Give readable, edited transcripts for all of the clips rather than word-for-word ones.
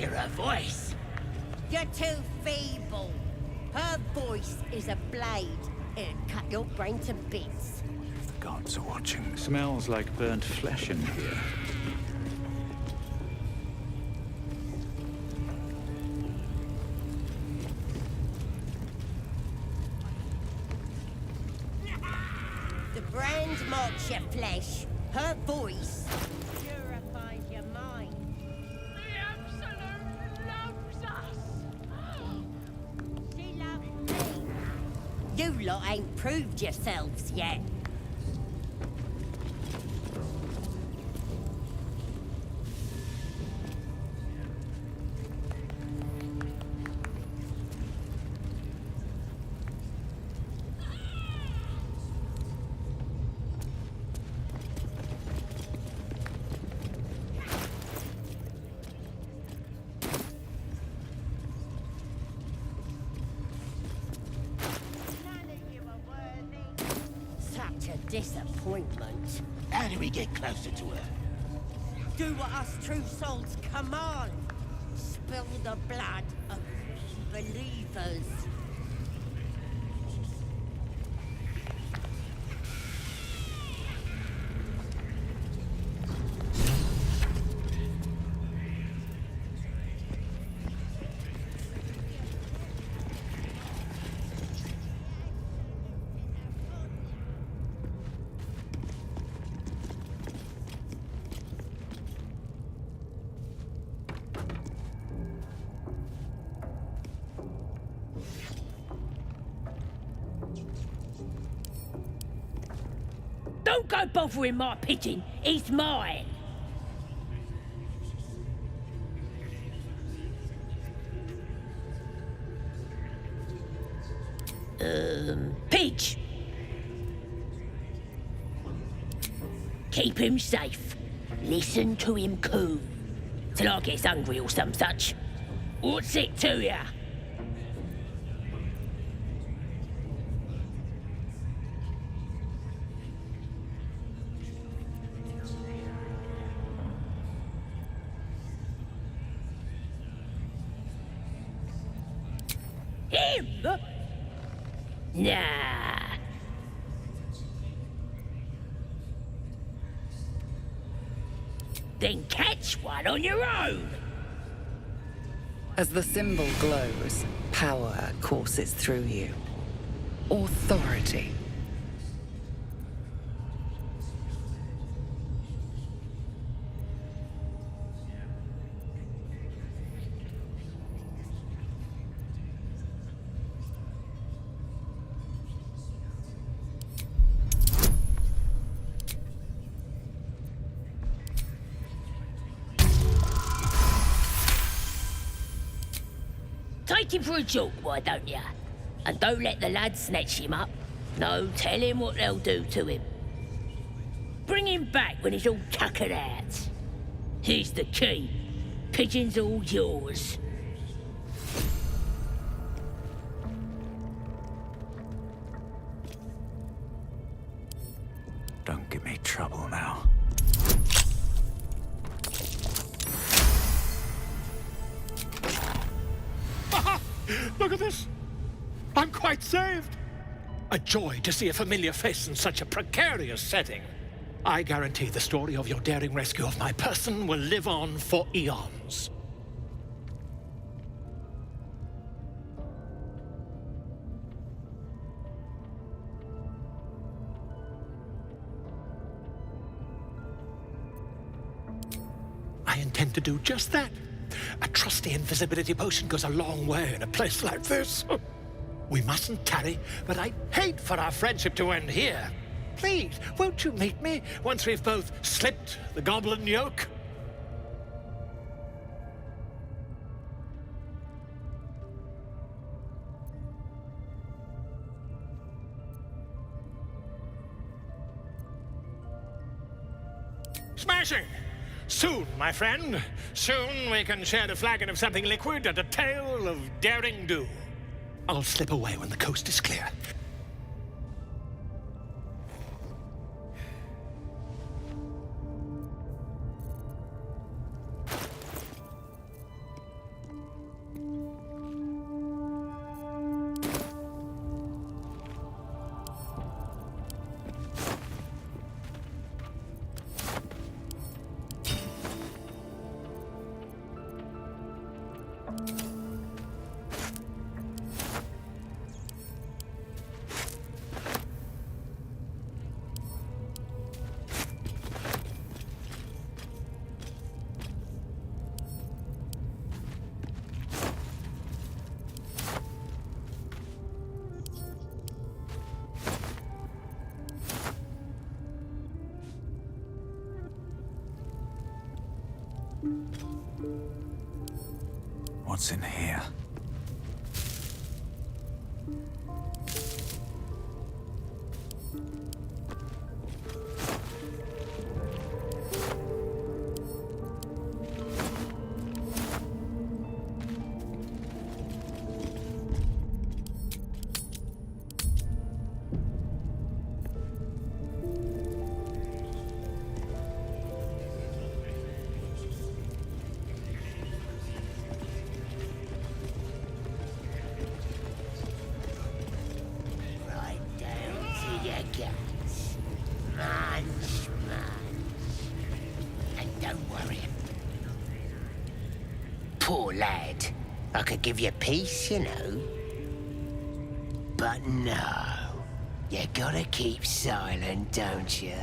hear her voice. You're too feeble. Her voice is a blade. It'd cut your brain to bits. The gods are watching. Smells like burnt flesh in here. The brand marks your flesh. Her voice purifies your mind. The Absolute loves us. She loves me. You lot ain't proved yourselves yet. Such a disappointment. How do we get closer to her? Do what us true souls command. Spill the blood of believers. Don't go bothering my pigeon. He's mine. Pidge. Keep him safe. Listen to him coo. Till I gets hungry or some such. What's it to ya? Him? Nah. Then catch one on your own. As the symbol glows, power courses through you. Authority. Take him for a joke, why don't ya? And don't let the lads snatch him up. No, tell him what they'll do to him. Bring him back when he's all tuckered out. Here's the key. Pigeon's all yours. Don't give me trouble now. Look at this! I'm quite saved! A joy to see a familiar face in such a precarious setting. I guarantee the story of your daring rescue of my person will live on for eons. I intend to do just that. A trusty invisibility potion goes a long way in a place like this. We mustn't tarry, but I'd hate for our friendship to end here. Please, won't you meet me once we've both slipped the goblin yoke? Smashing! Soon, my friend. Soon we can share a flagon of something liquid and a tale of daring do. I'll slip away when the coast is clear. What's in here? Right down to your guts. Munch, munch. And don't worry. Poor lad. I could give you peace, you know. But no. You gotta keep silent, don't you?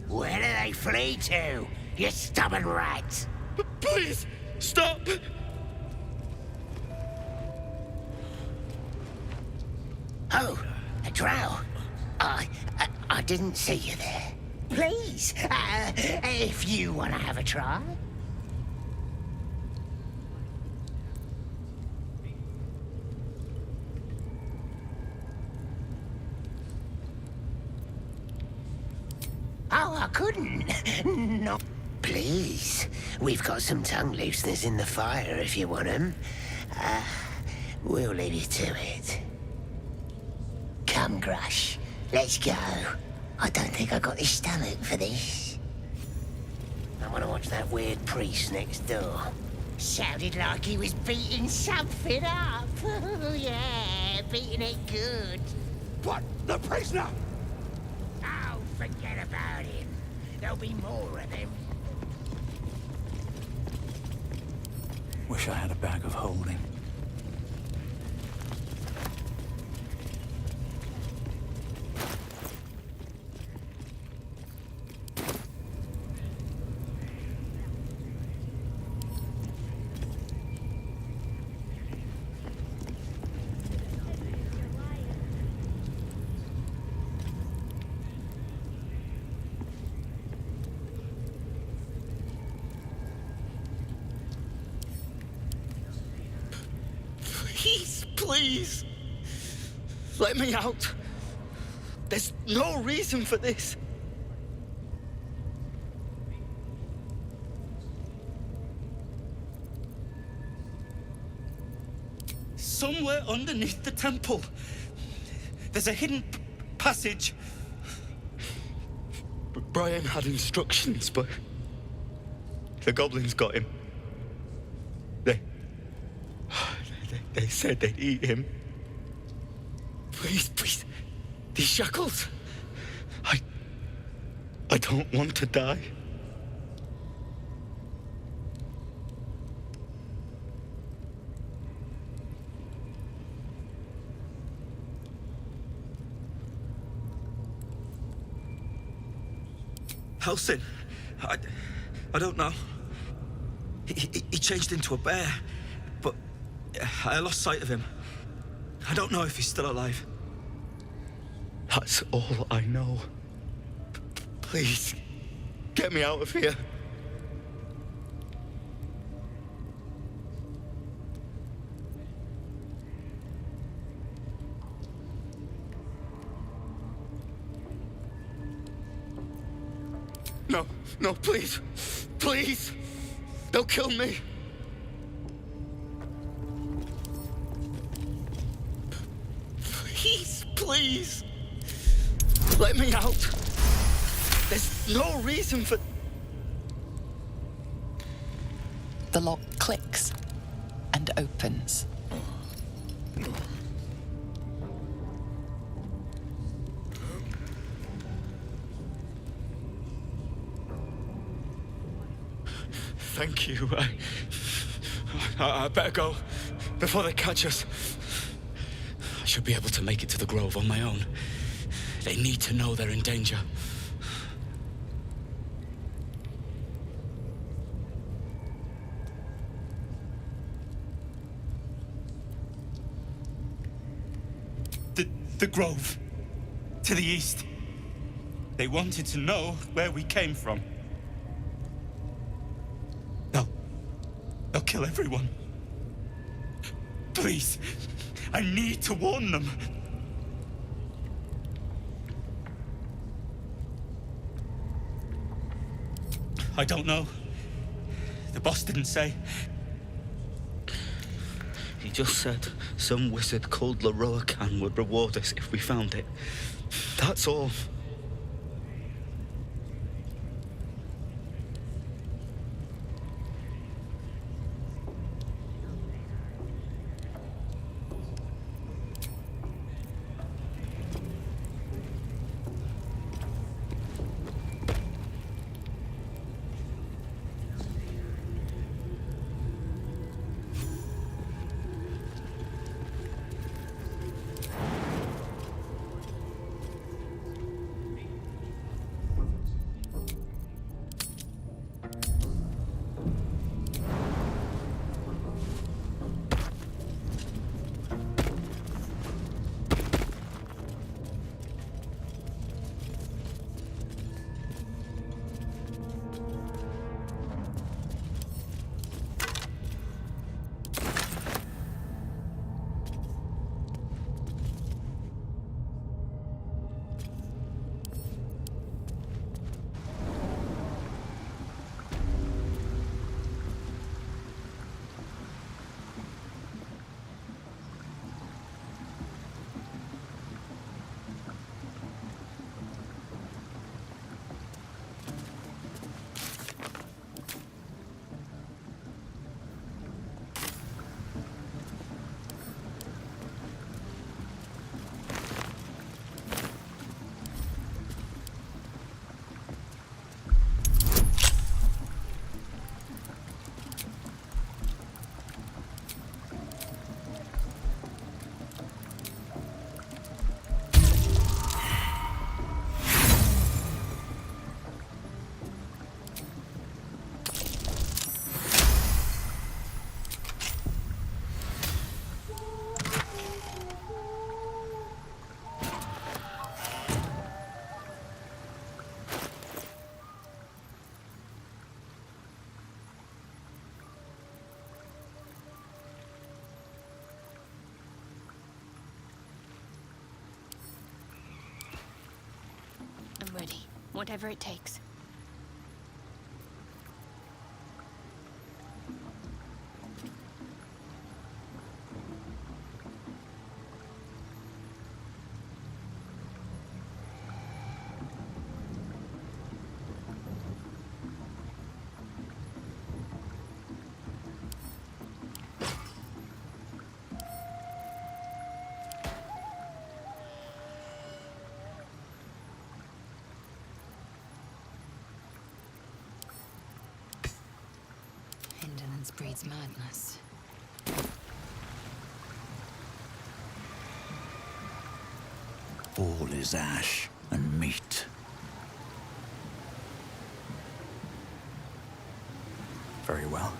Where do they flee to, you stubborn rat? Please, stop! Oh, a drow. I didn't see you there. Please, if you want to have a try. Oh, I couldn't. No. Please, we've got some tongue looseners in the fire if you want them. We'll leave you to it. Come, Grush. Let's go. I don't think I got the stomach for this. I want to watch that weird priest next door. Sounded like he was beating something up. Yeah, beating it good. What? The prisoner? Oh, forget about him. There'll be more of him. Wish I had a bag of holding. Please, let me out. There's no reason for this. Somewhere underneath the temple, there's a hidden passage. Brian had instructions, but the goblins got him. They said they'd eat him. Please, please. These shackles. I don't want to die. Halsin, I don't know. He changed into a bear, but I lost sight of him. I don't know if he's still alive. That's all I know. Please, get me out of here. No, please. Please. They'll kill me. Please. Let me out. There's no reason for... The lock clicks and opens. Thank you. I better go before they catch us. I should be able to make it to the grove on my own. They need to know they're in danger. The grove. To the east. They wanted to know where we came from. kill everyone. Please, I need to warn them. I don't know. The boss didn't say. He just said some wizard called Lae'zel would reward us if we found it. That's all. I'm ready. Whatever it takes. Indolence breeds madness. All is ash and meat. Very well.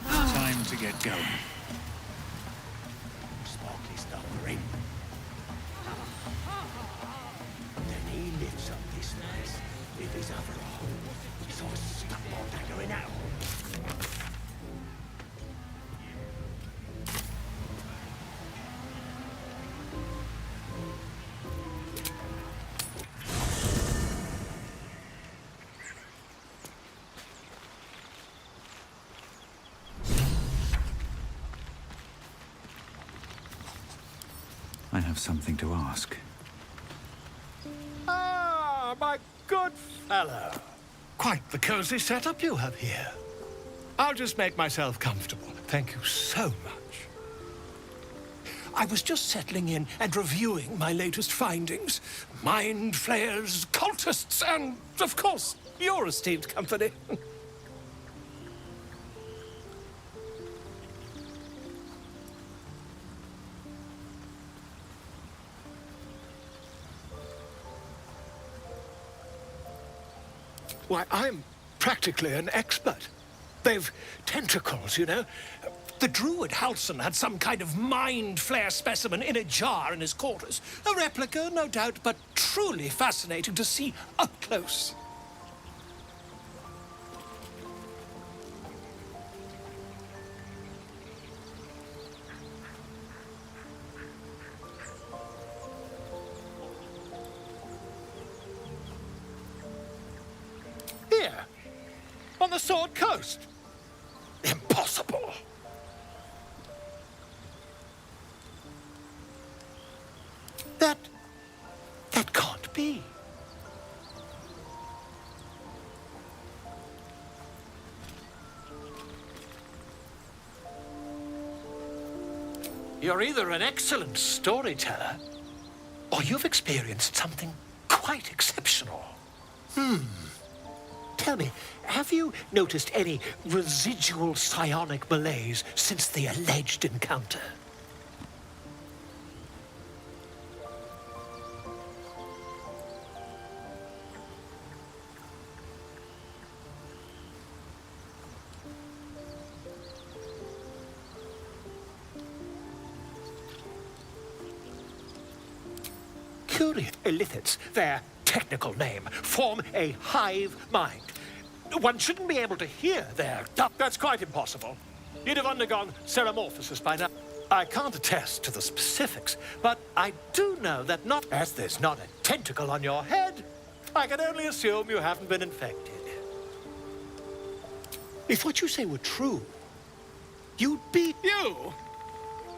Time to get going. Sparkly stuff, right? I have something to ask. Ah, my good fellow. Quite the cozy setup you have here. I'll just make myself comfortable. Thank you so much. I was just settling in and reviewing my latest findings. Mind flayers, cultists, and, of course, your esteemed company. Why, I'm practically an expert. They've tentacles, you know. The druid Halson had some kind of mind flare specimen in a jar in his quarters. A replica, no doubt, but truly fascinating to see up close. Here, on the Sword Coast. Impossible. That can't be. You're either an excellent storyteller, or you've experienced something quite exceptional. Tell me, have you noticed any residual psionic malaise since the alleged encounter? Curious illithids, their technical name, form a hive mind. One shouldn't be able to hear their... That's quite impossible. You'd have undergone ceramorphosis by now. I can't attest to the specifics, but I do know that as there's not a tentacle on your head, I can only assume you haven't been infected. If what you say were true, you'd be... You!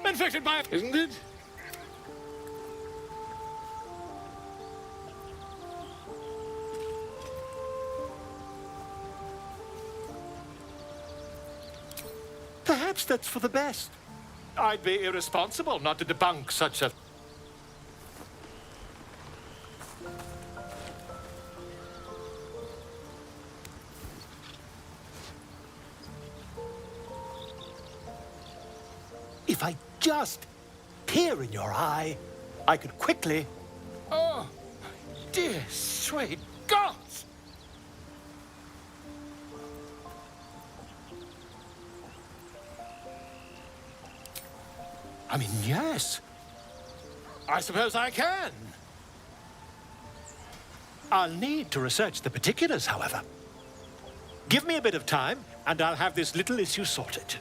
Infected by... Isn't it? Perhaps that's for the best. I'd be irresponsible not to debunk such a... If I just peer in your eye, I could quickly... Oh, dear sweet gods! I mean, yes. I suppose I can. I'll need to research the particulars, however. Give me a bit of time, and I'll have this little issue sorted.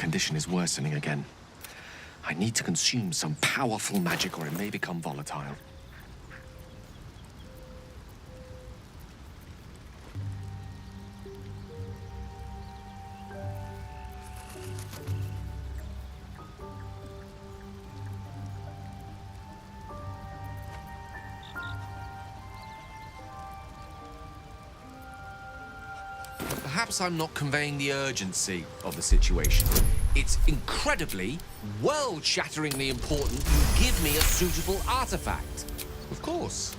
condition is worsening again. I need to consume some powerful magic or it may become volatile. Perhaps I'm not conveying the urgency of the situation. It's incredibly, world-shatteringly important you give me a suitable artifact. Of course.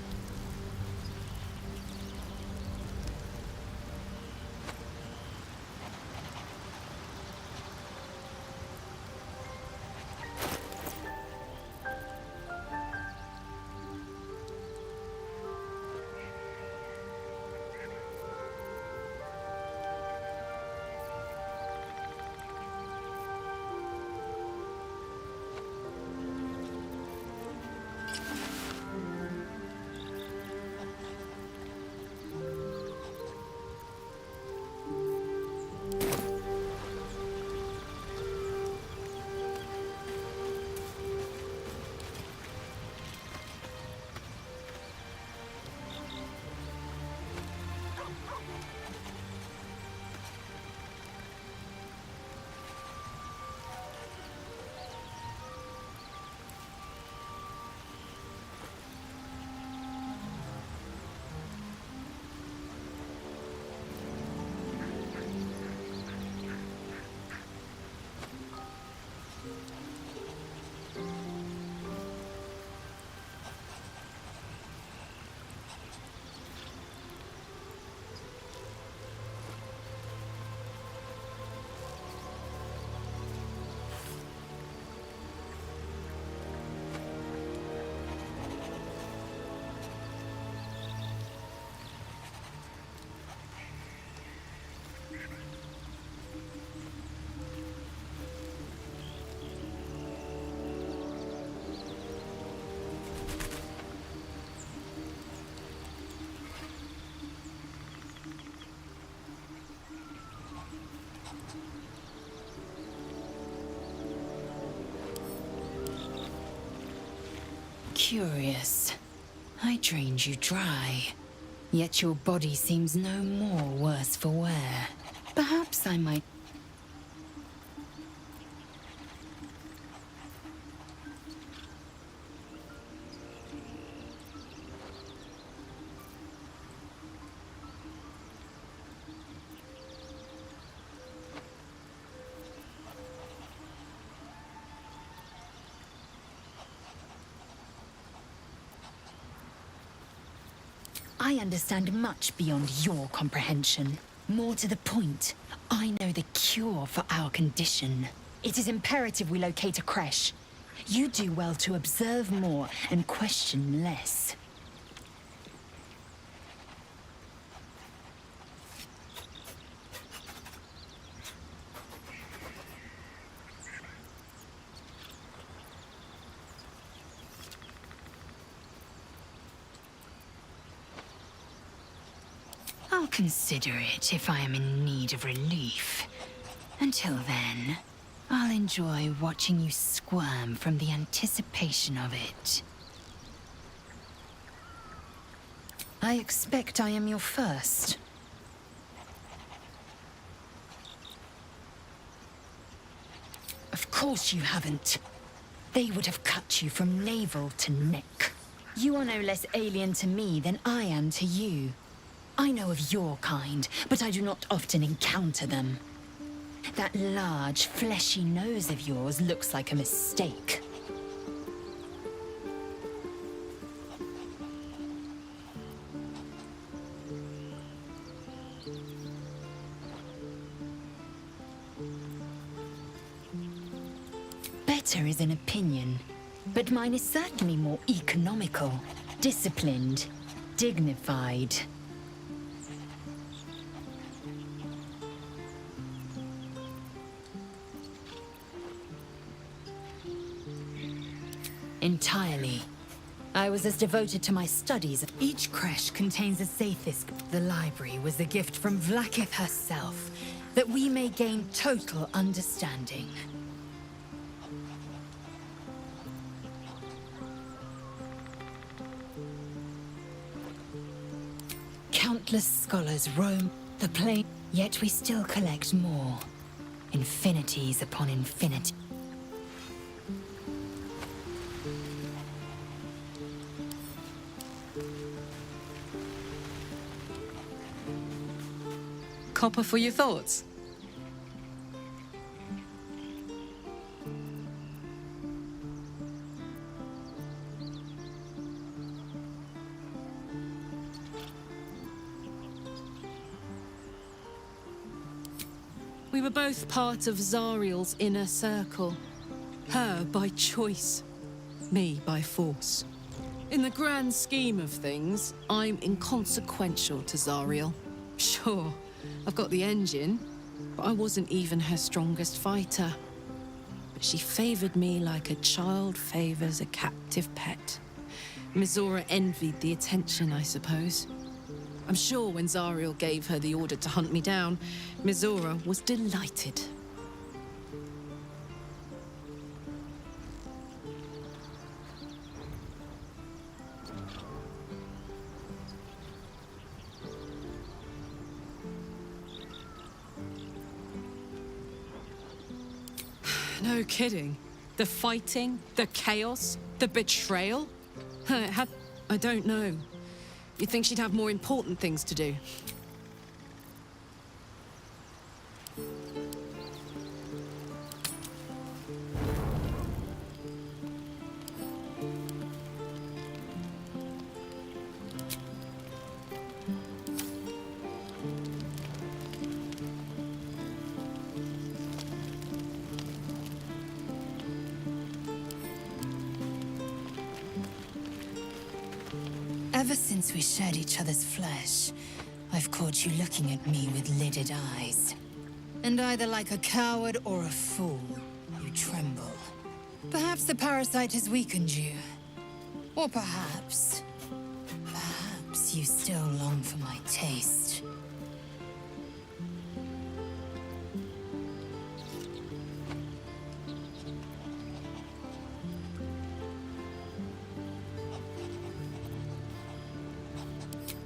Curious. I drained you dry, yet your body seems no more worse for wear. Perhaps I might... I understand much beyond your comprehension. More to the point, I know the cure for our condition. It is imperative we locate a creche. You do well to observe more and question less. I'll consider it if I am in need of relief. Until then, I'll enjoy watching you squirm from the anticipation of it. I expect I am your first. Of course you haven't. They would have cut you from navel to neck. You are no less alien to me than I am to you. I know of your kind, but I do not often encounter them. That large, fleshy nose of yours looks like a mistake. Better is an opinion, but mine is certainly more economical, disciplined, dignified. Entirely. I was as devoted to my studies. Each creche contains a Sathisk. The library was a gift from Vlaakith herself, that we may gain total understanding. Countless scholars roam the plane, yet we still collect more. Infinities upon infinity. Copper for your thoughts? We were both part of Zariel's inner circle. Her by choice, me by force. In the grand scheme of things, I'm inconsequential to Zariel. Sure, I've got the engine, but I wasn't even her strongest fighter. But she favored me like a child favors a captive pet. Mizora envied the attention, I suppose. I'm sure when Zariel gave her the order to hunt me down, Mizora was delighted. No kidding. The fighting, the chaos, the betrayal. I don't know. You'd think she'd have more important things to do. Ever since we shared each other's flesh, I've caught you looking at me with lidded eyes. And either like a coward or a fool, you tremble. Perhaps the parasite has weakened you. Or perhaps you still long for my taste.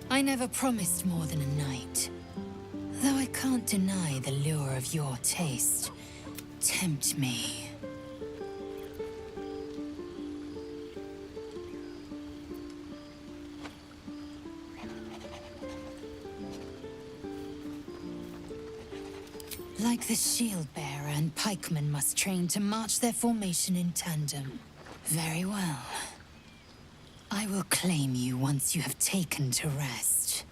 I never promised more than a night. Though I can't deny the lure of your taste. Tempt me. Like the shield bearer and pikeman must train to march their formation in tandem. Very well. I will claim you once you have taken to rest.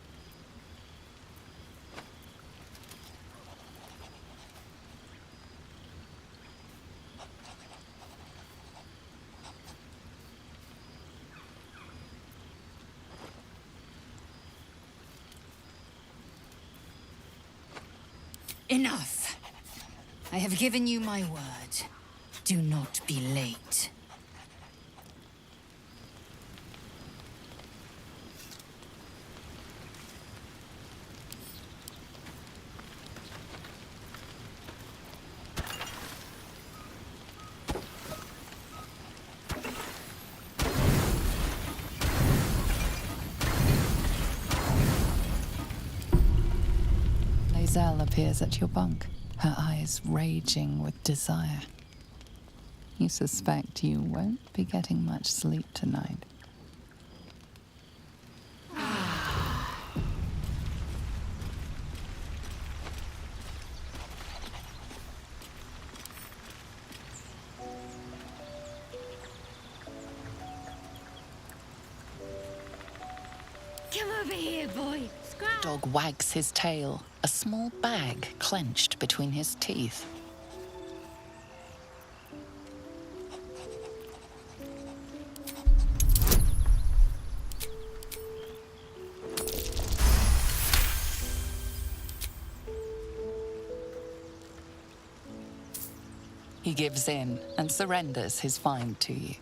Enough! I have given you my word. Do not be late. Lae'zel appears at your bunk, her eyes raging with desire. You suspect you won't be getting much sleep tonight. Come over here, boy. Dog wags his tail, a small bag clenched between his teeth. He gives in and surrenders his find to you.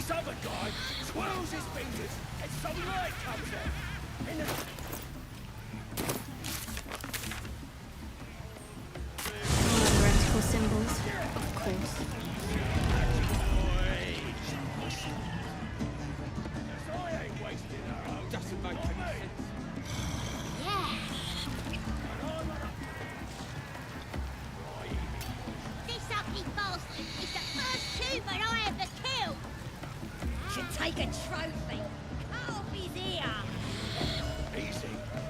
This other guy twirls his fingers and some light comes out. And Heretical symbols, of course. doesn't make any sense. This ugly bastard is the first human I ever killed. Should take a trophy. Cut off his ear. Easy,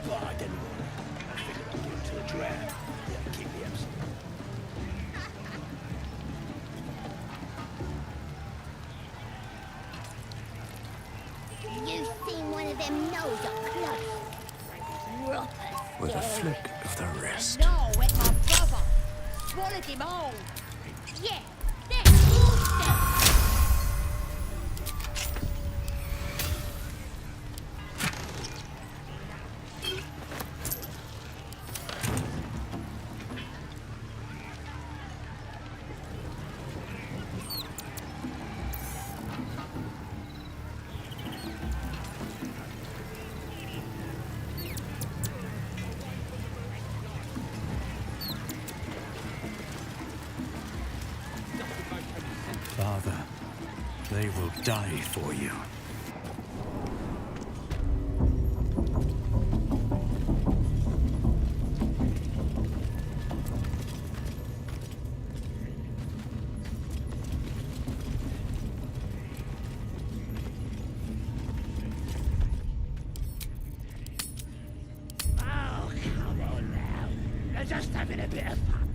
but I didn't want it. I figured I'd give it to the drow. Yeah, keep me absent. You seen one of them nose up close? Roppers. With a flick of the wrist. No, with my brother. Swallowed him whole. Yeah, that's awesome. Father, they will die for you. Oh, come on now. They're just having a bit of fun.